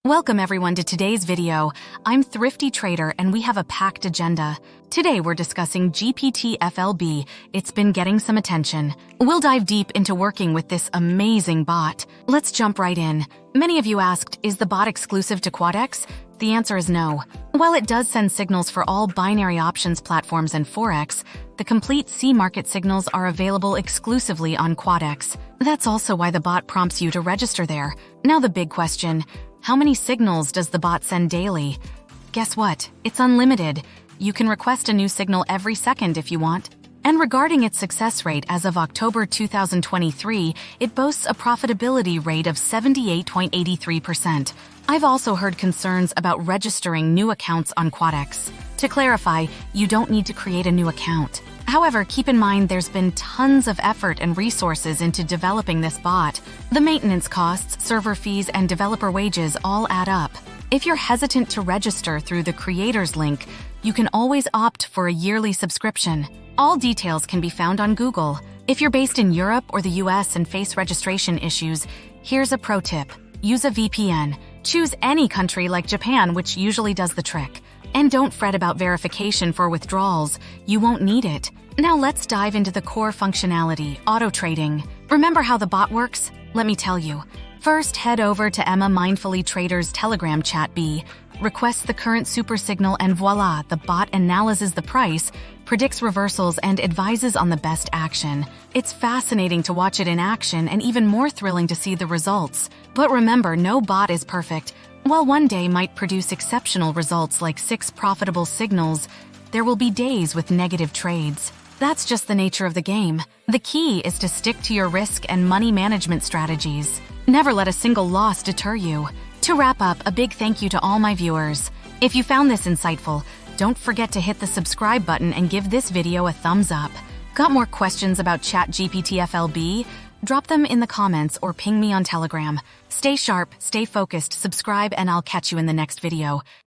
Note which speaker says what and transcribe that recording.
Speaker 1: Welcome everyone to today's video. I'm Thrifty Trader and we have a packed agenda. Today we're discussing GPT-FLB. It's been getting some attention. We'll dive deep into working with this amazing bot. Let's jump right in. Many of you asked, is the bot exclusive to Quadex? The answer is no. While it does send signals for all binary options platforms and Forex, the complete C market signals are available exclusively on Quadex. That's also why the bot prompts you to register there. Now the big question. How many signals does the bot send daily? Guess what? It's unlimited. You can request a new signal every second if you want. And regarding its success rate as of October 2023, it boasts a profitability rate of 78.83%. I've also heard concerns about registering new accounts on Quadex. To clarify, you don't need to create a new account. However, keep in mind there's been tons of effort and resources into developing this bot. The maintenance costs, server fees, and developer wages all add up. If you're hesitant to register through the creators link, you can always opt for a yearly subscription. All details can be found on Google. If you're based in Europe or the US and face registration issues, here's a pro tip. Use a VPN. Choose any country like Japan, which usually does the trick. And don't fret about verification for withdrawals. You won't need it. Now let's dive into the core functionality, auto trading. Remember how the bot works? Let me tell you. First, head over to Emma Mindfully Trader's Telegram chat B, request the current super signal, and voila, the bot analyzes the price, predicts reversals, and advises on the best action. It's fascinating to watch it in action and even more thrilling to see the results. But remember, no bot is perfect. While one day might produce exceptional results like 6 profitable signals, there will be days with negative trades. That's just the nature of the game. The key is to stick to your risk and money management strategies. Never let a single loss deter you. To wrap up, a big thank you to all my viewers. If you found this insightful, don't forget to hit the subscribe button and give this video a thumbs up. Got more questions about ChatGPT-FLB? Drop them in the comments or ping me on Telegram. Stay sharp, stay focused, subscribe, and I'll catch you in the next video.